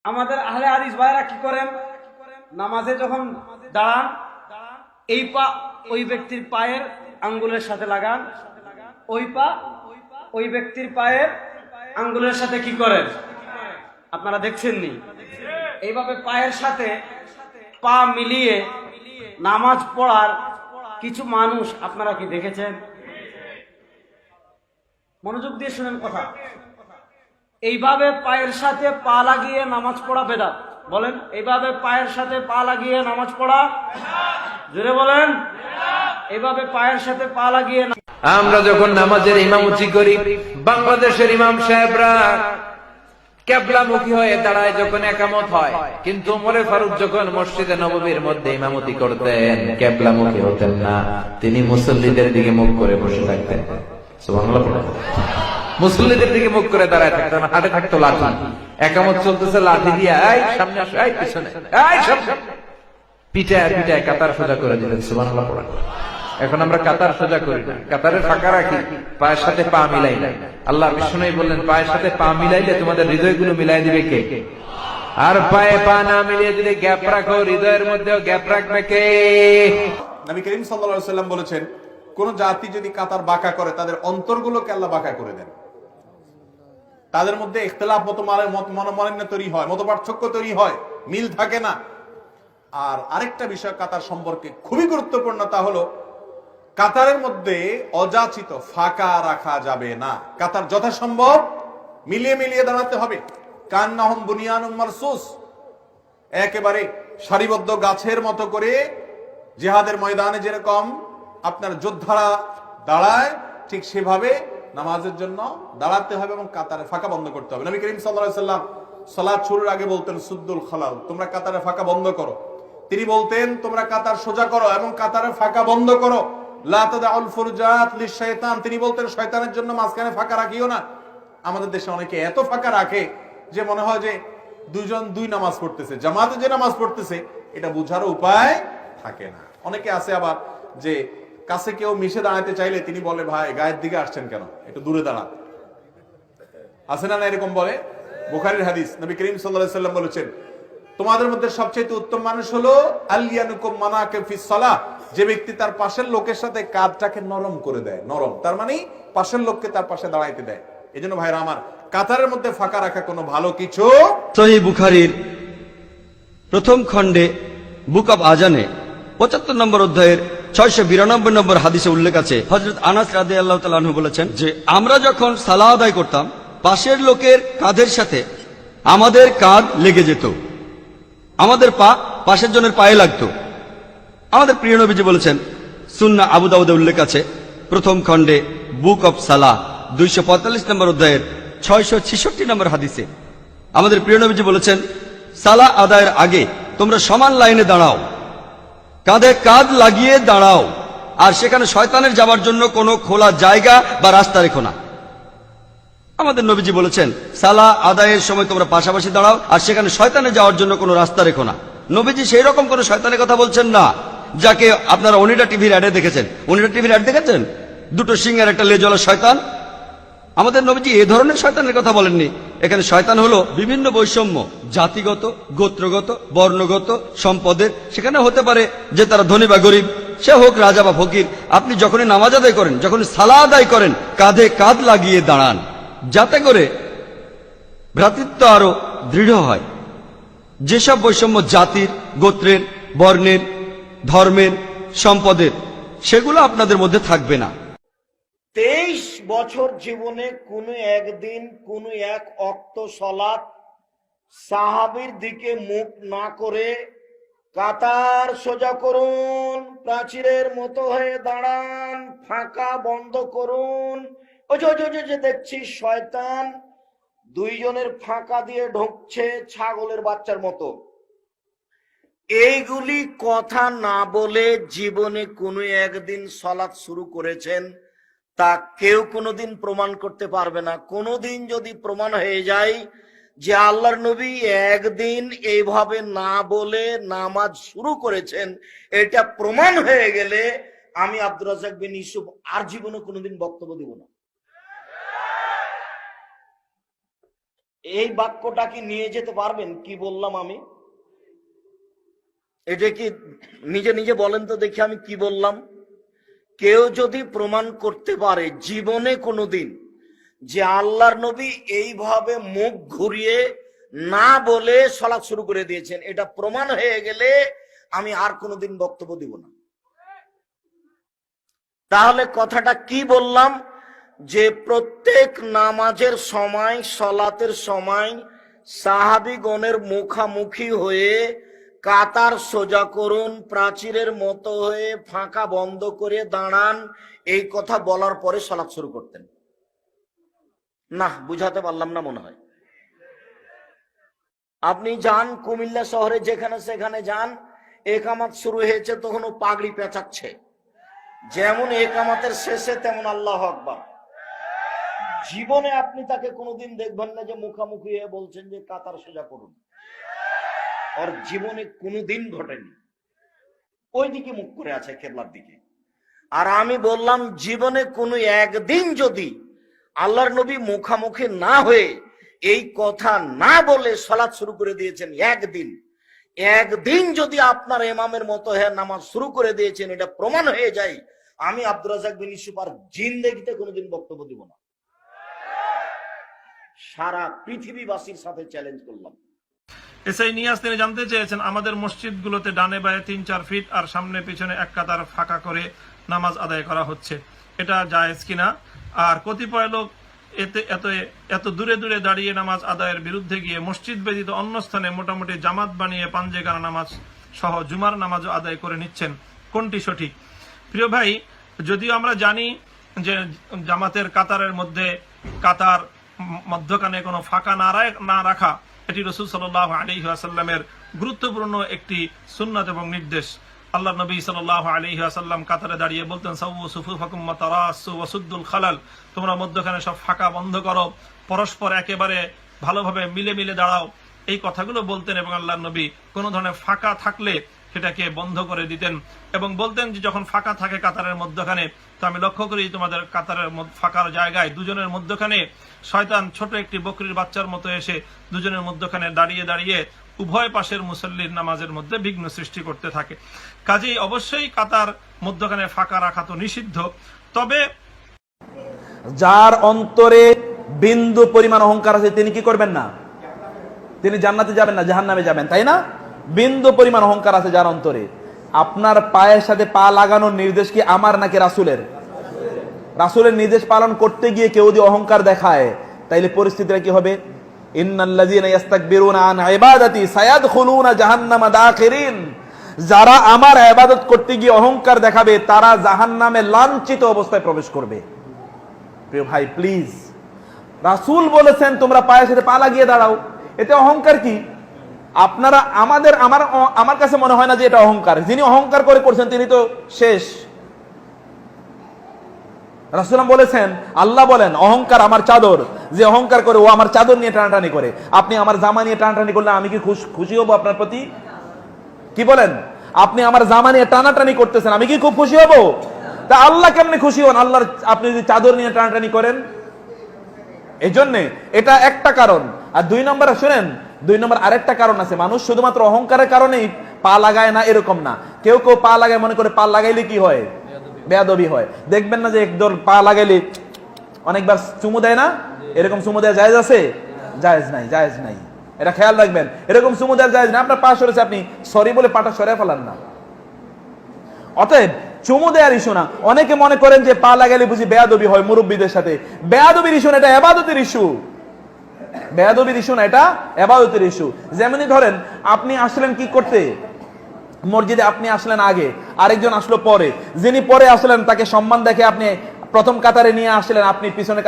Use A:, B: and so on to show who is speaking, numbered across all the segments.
A: আমাদের আহলে হাদিস ভাইরা কি করেন, নামাজে যখন দাঁড়ান এই পা ওই ব্যক্তির পায়ের আঙ্গুলের সাথে লাগান, ওই পা ওই ব্যক্তির পায়ের আঙ্গুলের সাথে কি করেন আপনারা দেখছেননি? এইভাবে পায়ের সাথে পা মিলিয়ে নামাজ পড়ার কিছু মানুষ আপনারা কি দেখেছেন? মনোযোগ দিয়ে শুনেন কথা। এইভাবে পায়ের সাথে পা লাগিয়ে নামাজ পড়া বেদাত। বলেন, এইভাবে পায়ের সাথে পা লাগিয়ে নামাজ পড়া, জোরে বলেন, এইভাবে পায়ের সাথে পা লাগিয়ে।
B: আমরা যখন নামাজের ইমামতি করি, বাংলাদেশের ইমাম সাহেবরা কিবলামুখী হয়ে দাঁড়ায় যখন একামত হয়, কিন্তু ওমর ফারুক যখন মসজিদে নববীর মধ্যে ইমামতি করতেন কিবলামুখী হতেন না, তিনি মুসল্লিদের দিকে মুখ করে বসে থাকতেন। সুবহানাল্লাহ। মুসল্লিদের দিকে মুখ করে দাঁড়ায় থাকতেন, হাতে থাকতো লাঠি, একামত চলতেছে লাঠি দিয়ে এই সামনে আসো, এই পিছনে, এই সামনে, পিটায় পিটায় কাতার সোজা করে দিলেন। সুবহানাল্লাহ। এখন আমরা কাতার সোজা করি না, কাতারের ফাঁকা রাখি, পায়ের সাথে পা মিলাই না। আল্লাহ বিষ্ণু বললেন, পায়ের সাথে পা মিলাইলে তোমাদের হৃদয়গুলো মিলাই দিবে কে? আর পায়ে পা না মিলিয়ে দিলে গ্যাপ রাখো, হৃদয়ের মধ্যেও গ্যাপ রাখবে কে?
C: নবী করিম সাল্লাল্লাহু আলাইহি ওয়াসাল্লাম বলেছেন, কোন জাতি যদি কাতার বাঁকা করে তাদের অন্তরগুলোকে আল্লাহ বাঁকা করে দেন। তাদের মধ্যে ইখতিলাফ মনোমালিন্য তৈরি হয়, মতপার্থক্য তৈরি হয়, মিল থাকে না। আর আরেকটা বিষয় কাতার সম্পর্কে খুবই গুরুত্বপূর্ণ, তা হলো কাতারের মধ্যে অযাচিত ফাঁকা রাখা যাবে না। কাতার যথাসম্ভব মিলিয়ে মিলিয়ে দাঁড়াতে হবে। কান্নাহুম বুনিয়ানুম মারসুস, একেবারে সারিবদ্ধ গাছের মতো করে, জিহাদের ময়দানে যেরকম আপনার যোদ্ধারা দাঁড়ায়, ঠিক সেভাবে নামাজের জন্য দাঁড়াতে হবে এবং কাতারে ফাঁকা বন্ধ করতে হবে। নবী করিম সাল্লাল্লাহু আলাইহি ওয়াসাল্লাম সালাত শুরুর আগে বলতেন, সুদ্দুল খালাল, তোমরা কাতারে ফাঁকা বন্ধ করো। তিনি বলতেন, তোমরা কাতার সোজা করো এবং কাতারে ফাঁকা বন্ধ করো। লা তাদাউল ফুরজাত লিশ-শাইতান, তিনি বলতেন শয়তানের জন্য মাঝখানে ফাঁকা রাখিও না। আমাদের দেশে অনেকে এত ফাঁকা রাখে যে মনে হয় যে দুইজন দুই নামাজ পড়তেছে, জামাতে যে নামাজ পড়তেছে এটা বুঝার উপায় থাকে না। অনেকে আছে আবার যে কাছে কেউ মিশে দাঁড়াতে চাইলে তিনি বলে, ভাই গায়ের দিকে আসছেন কেন, একটু দূরে দাঁড়ান। আছে না এরকম বলে? বুখারীর হাদিস, নবী করিম সাল্লাল্লাহু আলাইহি ওয়াসাল্লাম বলেছেন, তোমাদের মধ্যে সবচেয়ে উত্তম মানুষ হলো আলিয়ানুকুম মানাকে ফিস সালাহ, যে ব্যক্তি তার পাশের লোকের সাথে কাঁধটাকে নরম করে দেয়। নরম তার মানে পাশের লোককে তার পাশে দাঁড়াইতে দেয়। এজন্য ভাইরা আমার, কাতারের মধ্যে ফাঁকা রাখা কোনো ভালো কিছু।
D: সহিহ বুখারীর প্রথম খণ্ডে বুক অব আজানে 75 নম্বর অধ্যায়ের 692 নম্বর হাদিসে উল্লেখ আছে, হযরত আনাস রাদিয়াল্লাহু তাআলা আনহু বলেছেন যে আমরা যখন সালাহ আদায় করতাম, পাশের লোকের কাঁধের সাথে আমাদের কাঁধ লেগে যেত, আমাদের পা পাশের জনের পায়ে লাগতো। আমাদের প্রিয় নবীজি বলেছেন, সুন্নাহ আবু দাউদে উল্লেখ আছে প্রথম খণ্ডে বুক অব সালাহ 245 নম্বর অধ্যায়ের 666 নম্বর হাদিসে, আমাদের প্রিয় নবীজি বলেছেন, সালাহ আদায়ের আগে তোমরা সমান লাইনে দাঁড়াও, কাঁধে কাঁধ লাগিয়ে দাঁড়াও, আর সেখানে শয়তানের যাবার জন্য কোনো খোলা জায়গা বা রাস্তা রেখো না। আমাদের নবীজি বলেছেন, সালাহ আদায়ের সময় তোমরা পাশাপাশি দাঁড়াও, আর সেখানে শয়তানে যাওয়ার জন্য কোনো রাস্তা রেখো না। নবীজি সেই রকম কোনো শয়তানের কথা বলছেন না, যাকে আপনারা ওনিডা টিভির অ্যাডে দেখেছেন। ওনিডা টিভির অ্যাড দেখেছেন, দুটো সিং আর একটা লেজওয়ালা শয়তান। আমাদের নবীজি এ ধরনের শয়তানের কথা বলেননি। এখানে শয়তান হলো বিভিন্ন বৈষম্য, জাতিগত, গোত্রগত, বর্ণগত, সম্পদের। সেখানে হতে পারে যে তারা ধনী বা গরিব, সে হোক রাজা বা ফকির। আপনি যখনই নামাজ আদায় করেন, যখনই সালাহ আদায় করেন, কাঁধে কাঁধ লাগিয়ে দাঁড়ান, যাতে করে ভ্রাতৃত্ব আরো দৃঢ় হয়। যেসব বৈষম্য জাতির, গোত্রের, বর্ণের, ধর্মের, সম্পদের, সেগুলো আপনাদের মধ্যে থাকবে না।
E: 23 বছর জীবনে কোন একদিন কোন এক ওয়াক্ত সালাত সাহাবীর দিকে মুখ না করে কাতার সোজা করুন, প্রাচীরের মতো হয়ে দাঁড়ান, ফাঁকা বন্ধ করুন। ওই যে দেখছি শয়তান দুইজনের ফাঁকা দিয়ে ঢুকছে ছাগলের বাচ্চার মতো, এইগুলি কথা না বলে জীবনে কোনো একদিন সালাত শুরু করেছেন তা কেউ কোনোদিন প্রমাণ করতে পারবে না। কোনোদিন যদি প্রমাণ হয়ে যায় যে আল্লাহর নবী একদিন এইভাবে না বলে নামাজ শুরু করেছেন, এটা প্রমাণ হয়ে গেলে আমি আব্দুর রাজ্জাক বিন ইউসুফ আর জীবনে কোনোদিন বক্তব্য দিব না। এই বাক্যটা কি নিয়ে যেতে পারবেন? কি বললাম আমি? এটা কি নিজে নিজে বলেন তো দেখি আমি কি বললাম। কেউ যদি প্রমাণ করতে পারে জীবনে কোনোদিন যে আল্লাহর নবী এইভাবে মুখ ঘুরিয়ে না বলে সালাত শুরু করে দিয়েছেন, এটা প্রমাণ হয়ে গেলে আমি আর কোনোদিন বক্তব্য দিব না। তাহলে কথাটা কি বললাম? যে প্রত্যেক নামাজের সময়, সলাতের সময় সাহাবীগণের মুখামুখি হয়ে কাতার সোজা করুন, প্রাচীরের মতো হয়ে ফাঁকা বন্ধ করে দাঁড়ান, এই কথা বলার পরে সালাত শুরু করতেন না। বুঝাতে পারলাম না মনে হয়। আপনি যান কুমিল্লা শহরে, যেখানে সেখানে যান, একামাত শুরু হয়েছে তখন ও পাগড়ি পেঁচাচ্ছে, যেমন একামাতের শেষে তেমন আল্লাহু আকবার। জীবনে আপনি তাকে কোনোদিন দেখবেন না যে মুখামুখি হয়ে বলছেন যে কাতার সোজা করুন। ওর জীবনে কোনোদিন ঘটেনি, ওই দিকে মুখ করে আছে, কেবলার দিকে। আর আমি বললাম জীবনে কোনো একদিন যদি আল্লাহর নবী মুখামুখি না হয়ে এই কথা না বলে সালাত শুরু করে দিয়েছেন, একদিন যদি আপনার ইমামের মতো হ্যাঁ নামাজ শুরু করে দিয়েছেন, এটা প্রমাণ হয়ে যায়, আমি আব্দুর রাজ্জাক বিন ইউসুফ আর জিন্দেগিতে কোনোদিন বক্তব্য দিব না। সারা পৃথিবীবাসীর সাথে চ্যালেঞ্জ করলাম।
F: এসআই নিয়াজ তিনি জানতে চেয়েছেন, আমাদের মসজিদগুলোতে ডানে বায়ে 3-4 ফিট আর সামনে পিছনে এক কাতার ফাঁকা করে নামাজ আদায় করা হচ্ছে, এটা জায়েজ কিনা? আর কতিপয় লোক এত দূরে দূরে দাঁড়িয়ে নামাজ আদায়ের বিরুদ্ধে গিয়ে মসজিদ ব্যতীত অন্য স্থানে মোটামুটি জামাত বানিয়ে পাঞ্জেগানা নামাজ সহ জুমার নামাজও আদায় করে নিচ্ছেন, কোনটি সঠিক? প্রিয় ভাই, যদিও আমরা জানি যে জামাতের কাতারের মধ্যে কাতার মধ্যখানে কোনো ফাঁকা না রাখা এটি রাসূল সাল্লাল্লাহু আলাইহি ওয়াসাল্লামের গুরুত্বপূর্ণ একটি সুন্নাত এবং নির্দেশ। আল্লাহ নবী সাল্লাল্লাহু আলাইহি ওয়াসাল্লাম কাতারে দাঁড়িয়ে বলতেন, সাওয়ু সুফুফাকুম ওয়া তারাসসু ওয়া সুদ্দুল খালাল, তোমরা মধ্যখানে সব ফাঁকা বন্ধ করো, পরস্পর একেবারে ভালোভাবে মিলে মিলে দাঁড়াও, এই কথাগুলো বলতেন। এবং আল্লাহ নবী কোনো ধরনের ফাঁকা থাকলে সেটাকে বন্ধ করে দিতেন এবং বলতেন যে যখন ফাঁকা থাকে কাতারের মধ্যখানে, তো আমি লক্ষ্য করি তোমাদের কাতারের ফাঁকার জায়গায় দুজনের মধ্যখানে শয়তান ছোট একটি বকরির বাচ্চার মতো এসে দুজনের মধ্যখানে দাঁড়িয়ে দাঁড়িয়ে উভয় পাশের মুসল্লির নামাজের মধ্যে বিঘ্ন সৃষ্টি করতে থাকে। কাজেই অবশ্যই কাতার মধ্যখানে ফাঁকা রাখা তো নিষিদ্ধ। তবে
G: যার অন্তরে বিন্দু পরিমাণ অহংকার আছে তিনি কি করবেন না? তিনি জান্নাতে যাবেন না, জাহান্নামে যাবেন, তাই না? বিন্দু পরিমাণ অহংকার আছে যার অন্তরে। আপনার পায়ের সাথে পা লাগানোর নির্দেশ কি আমার নাকি রাসূলের? রাসূলের নির্দেশ পালন করতে গিয়ে কেউ যদি অহংকার দেখায়, তাইলে পরিস্থিতিটা কি হবে? ইন্নাল্লাযীনা ইস্তাকবিরুনা আন ইবাদাতি সায়াদখুলুনা জাহান্নামা দাখিরিন। যারা আমার ইবাদত করতে গিয়ে অহংকার দেখাবে তারা জাহান্নামে লাঞ্ছিত অবস্থায় প্রবেশ করবে। প্রিয় ভাই, প্লিজ, রাসূল বলেছেন তোমরা পায়ের সাথে পা লাগিয়ে দাঁড়াও, এতে অহংকার কি? আপনারা আমার কাছে মনে হয় না যে এটা অহংকার। যিনি অহংকার করে করছেন তিনি তো শেষ। রাসূল বলেছেন, আল্লাহ বলেন অহংকার আমার চাদর, যে অহংকার করে ও আমার চাদর নিয়ে টানাটানি করে। আপনি আমার জামা নিয়ে টানাটানি করলে আমি কি খুশি হব আপনার প্রতি? কি বলেন? আপনি আমার জামা নিয়ে টানাটানি করতেছেন, আমি কি খুব খুশি হব? তা আল্লাহ কেমনে খুশি হন আল্লাহর আপনি যদি চাদর নিয়ে টানাটানি করেন? এই জন্য এটা একটা কারণ। আর 2 নম্বরে শুনেন, 2 নম্বর আরেকটা কারণ আছে। মানুষ শুধুমাত্র অহংকারের কারণেই পা লাগায় না এরকম না। কেউ কেউ পা লাগায় মনে করে পা লাগাইলে কি হয়? বেয়াদবি হয়। দেখবেন না যে একদল পা লাগাইলে অনেকবার চুমু দেয় না? এরকম চুমু দেওয়া জায়েজ আছে? জায়েজ নাই, জায়েজ নাই, এটা খেয়াল রাখবেন। এরকম চুমু দেওয়া জায়েজ না। আপনার পা সরেছে, আপনি সরি বলে পাটা সরে ফেলান না। অতএব চুমু দেওয়ার ইস্যু না। অনেকে মনে করেন যে পা লাগাইলে বুঝি বেয়াদবি হয় মুরব্বীদের সাথে। বেয়াদবির ইস্যু না, এটা ইবাদতের ইস্যু। বেয়াদবির ইস্যু না, এটা ইবাদতের ইস্যু। যেমনি ধরেন আপনি আসলেন কি করতে মসজিদে, আপনি আসলেন আগে, আরেকজন আসলো পরে। যিনি পরে আসলেন তাকে সম্মান দেখে আপনি প্রথম কাতারে নিয়ে আসলেন, আপনি পিছনে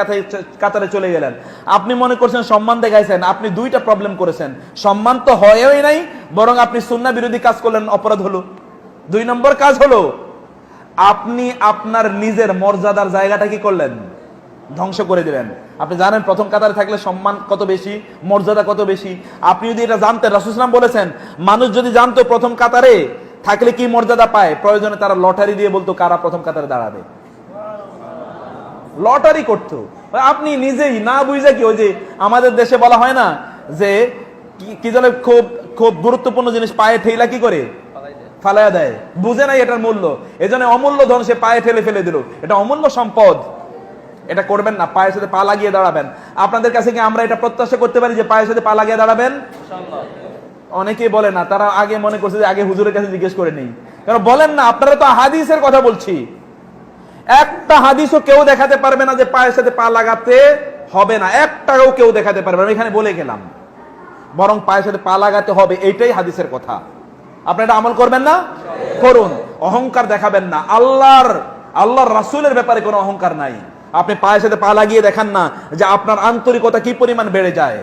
G: কাতারে চলে গেলেন। আপনি মনে করছেন সম্মান দেখাইছেন, আপনি 2টা প্রবলেম করেছেন। সম্মান তো হয়ই নাই, বরং আপনি সুন্নাহ বিরোধী কাজ করলেন, অপরাধ হলো। 2 নম্বর কাজ হলো আপনি আপনার নিজের মর্যাদার জায়গাটা কি করলেন? ধ্বংস করে দিলেন। আপনি জানেন প্রথম কাতারে থাকলে সম্মান কত বেশি, মর্যাদা কত বেশি। আপনি যদি এটা জানতেন, রাসূল সাল্লাল্লাহু আলাইহি ওয়াসাল্লাম বলেছেন মানুষ যদি জানতো প্রথম কাতারে থাকলে কি মর্যাদা পায়, প্রয়োজনে তারা লটারি দিয়ে বলতো কারা প্রথম কাতারে দাঁড়াবে। লটারি করতো। আপনি নিজেই না বুঝে কি, ওই যে আমাদের দেশে বলা হয় না যে কি যেন খুব খুব গুরুত্বপূর্ণ জিনিস পায়ে ঠেলা কি করে ফালাইয়া দেয়, বুঝে নাই এটার মূল্য, এজন্য অমূল্য ধন সে পায়ে ঠেলে ফেলে দিল। এটা অমূল্য সম্পদ, এটা করবেন না। পায়ের সাথে পা লাগিয়ে দাঁড়াবেন। আপনাদের কাছে কি আমরা এটা প্রত্যাশা করতে পারি যে পায়ের সাথে পা লাগিয়ে দাঁড়াবেন? অনেকেই বলে না, তারা আগে মনে করছে যে আগে হুজুরের কাছে জিজ্ঞেস করে নেই, কারণ বলেন না, আপনারা তো হাদিসের কথা বলছি, একটা হাদিসও কেউ দেখাতে পারবে না যে পায়ের সাথে পা লাগাতে হবে না, একটাও কেউ দেখাতে পারবে না, এখানে বলে গেলাম। বরং পায়ের সাথে পা লাগাতে হবে, এইটাই হাদিসের কথা। আপনারা আমল করবেন না? করুন। অহংকার দেখাবেন না। আল্লাহর রাসূলের ব্যাপারে কোনো অহংকার নাই। আপনি পায়ের সাথে পা লাগিয়ে দেখান না যে আপনার আন্তরিকতা কি পরিমাণ বেড়ে যায়।